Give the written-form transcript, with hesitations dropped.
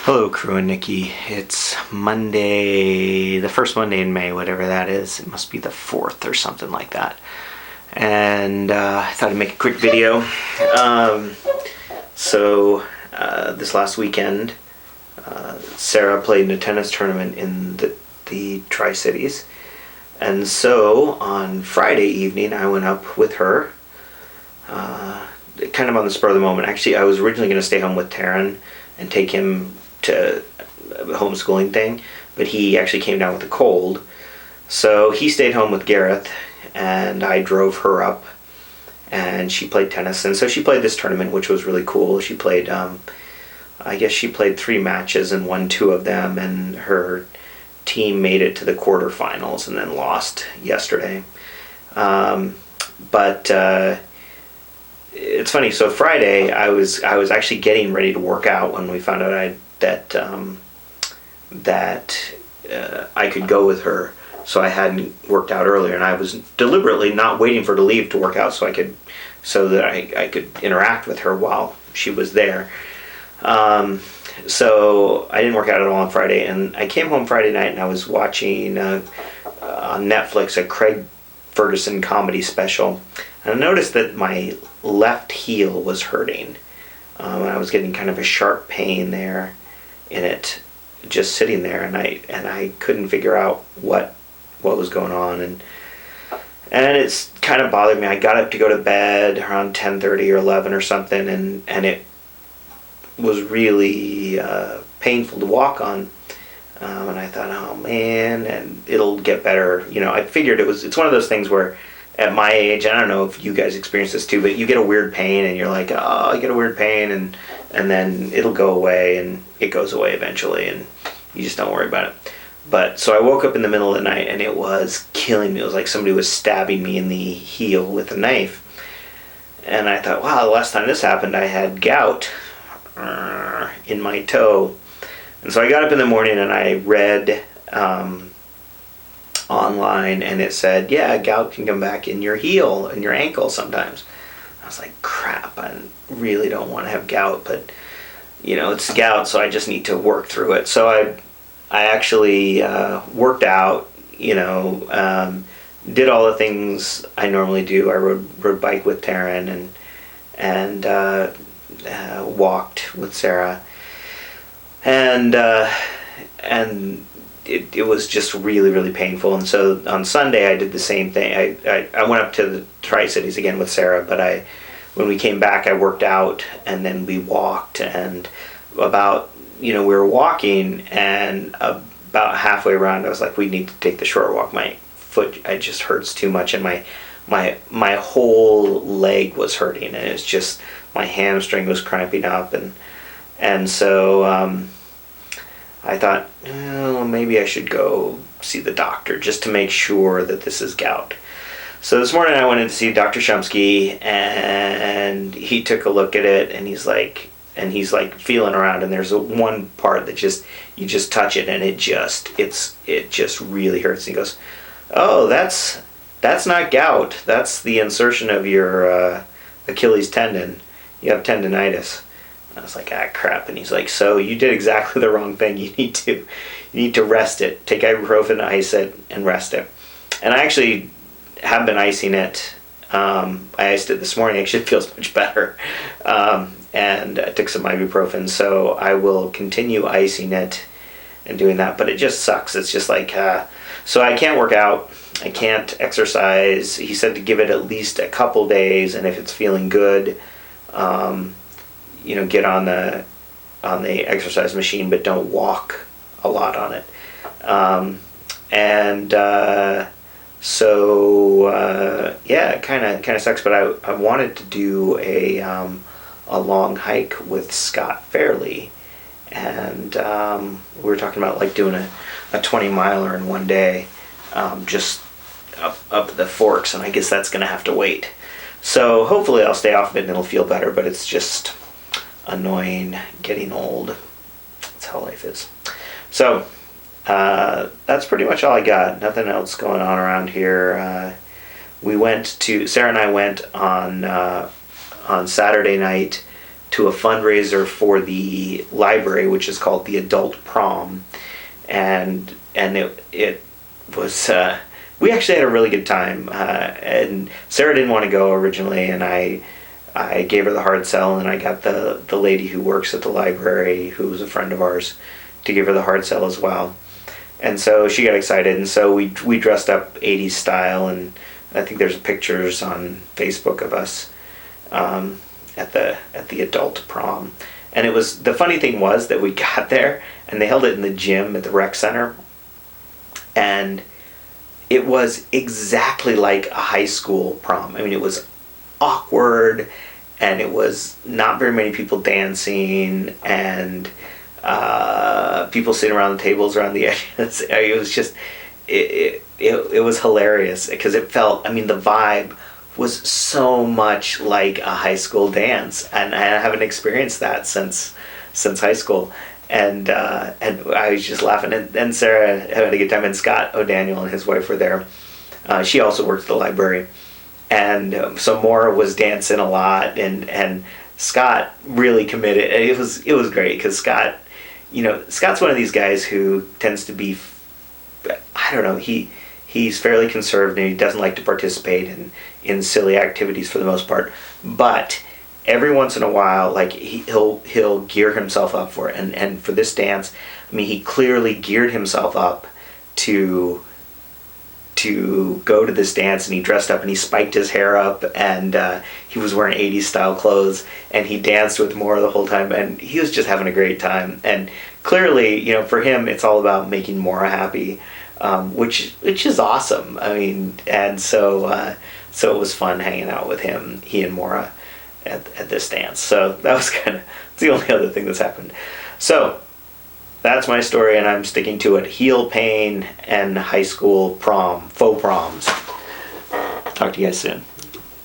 Hello, Crew and Nikki. It's Monday, the first Monday in May, whatever that is. It must be the 4th or something like that. And I thought I'd make a quick video. This last weekend, Sarah played in a tennis tournament in the Tri-Cities. And so on Friday evening, I went up with her, kind of on the spur of the moment. Actually, I was originally going to stay home with Taryn and take him to a homeschooling thing, but he actually came down with a cold. So he stayed home with Gareth, and I drove her up, and she played tennis. And so she played this tournament, which was really cool. She played, I guess she played 3 matches and won 2 of them, and her team made it to the quarterfinals and then lost yesterday. It's funny. So Friday, I was actually getting ready to work out when we found out that I could go with her. So I hadn't worked out earlier, and I was deliberately not waiting for her to leave to work out so that I could interact with her while she was there. So I didn't work out at all on Friday, and I came home Friday night and I was watching on Netflix a Craig Ferguson comedy special. And I noticed that my left heel was hurting. I was getting kind of a sharp pain there in it, just sitting there, and I couldn't figure out what was going on, and it's kind of bothered me. I got up to go to bed around 10:30 or 11 or something, and it was really painful to walk on. And I thought, oh man, and it'll get better. I figured it's one of those things where at my age, I don't know if you guys experience this too, but you get a weird pain and you're like, oh, I get a weird pain, and then it'll go away, and it goes away eventually, and you just don't worry about it. But so I woke up in the middle of the night and it was killing me. It was like somebody was stabbing me in the heel with a knife. And I thought, wow, the last time this happened, I had gout in my toe. And so I got up in the morning and I read online, and it said, yeah, gout can come back in your heel and your ankle sometimes. I was like, crap, I really don't want to have gout, but it's gout, so I just need to work through it. So I actually worked out, did all the things I normally do. I rode bike with Taryn and walked with Sarah, and it was just really, really painful. And so on Sunday I did the same thing. I went up to the Tri-Cities again with Sarah, but when we came back, I worked out, and then we walked, and we were walking, and about halfway around I was like, we need to take the short walk. My foot, it just hurts too much, and my whole leg was hurting, and it's just my hamstring was cramping up, and so I thought, well, maybe I should go see the doctor just to make sure that this is gout. So this morning I went in to see Dr. Shumsky, and he took a look at it, and he's like feeling around, and there's one part that you just touch it, and it just really hurts. And he goes, oh, that's not gout. That's the insertion of your Achilles tendon. You have tendonitis. I was like, crap. And he's like, so you did exactly the wrong thing. You need to rest it. Take ibuprofen, ice it, and rest it. And I actually have been icing it. I iced it this morning. It actually feels much better. And I took some ibuprofen. So I will continue icing it and doing that. But it just sucks. It's just like, so I can't work out. I can't exercise. He said to give it at least a couple days. And if it's feeling good, get on the exercise machine, but don't walk a lot on it. It kind of sucks. But I wanted to do a long hike with Scott Fairley, and we were talking about like doing a 20-miler in one day, just up the Forks, and I guess that's gonna have to wait. So hopefully I'll stay off of it and it'll feel better, but it's just annoying getting old. That's how life is. So that's pretty much all I got. Nothing else going on around here. Sarah and I went on Saturday night to a fundraiser for the library, which is called the Adult Prom, and it was we actually had a really good time. And Sarah didn't want to go originally, and I gave her the hard sell, and I got the lady who works at the library, who was a friend of ours, to give her the hard sell as well. And so she got excited, and so we dressed up 80s style, and I think there's pictures on Facebook of us at the Adult Prom. And it was, the funny thing was that we got there and they held it in the gym at the rec center, and it was exactly like a high school prom. I mean, it was awkward, and it was not very many people dancing, and people sitting around the tables around the edges. It was just, it was hilarious because it felt, I mean, the vibe was so much like a high school dance, and I haven't experienced that since high school. And I was just laughing, and Sarah had a good time, and Scott O'Daniel and his wife were there. She also worked at the library, and so Maura was dancing a lot, and Scott really committed. It was great because Scott, Scott's one of these guys who tends to be, I don't know, he's fairly conservative, and he doesn't like to participate in silly activities for the most part, but every once in a while, like he'll gear himself up for it, and for this dance, I mean, he clearly geared himself up to go to this dance, and he dressed up and he spiked his hair up, and he was wearing 80s style clothes, and he danced with Maura the whole time, and he was just having a great time. And clearly, for him, it's all about making Maura happy, which is awesome. I mean, and so it was fun hanging out with him, he and Maura, at this dance. So that was kind of the only other thing that's happened. So that's my story, and I'm sticking to it. Heel pain and high school prom, faux proms. Talk to you guys soon.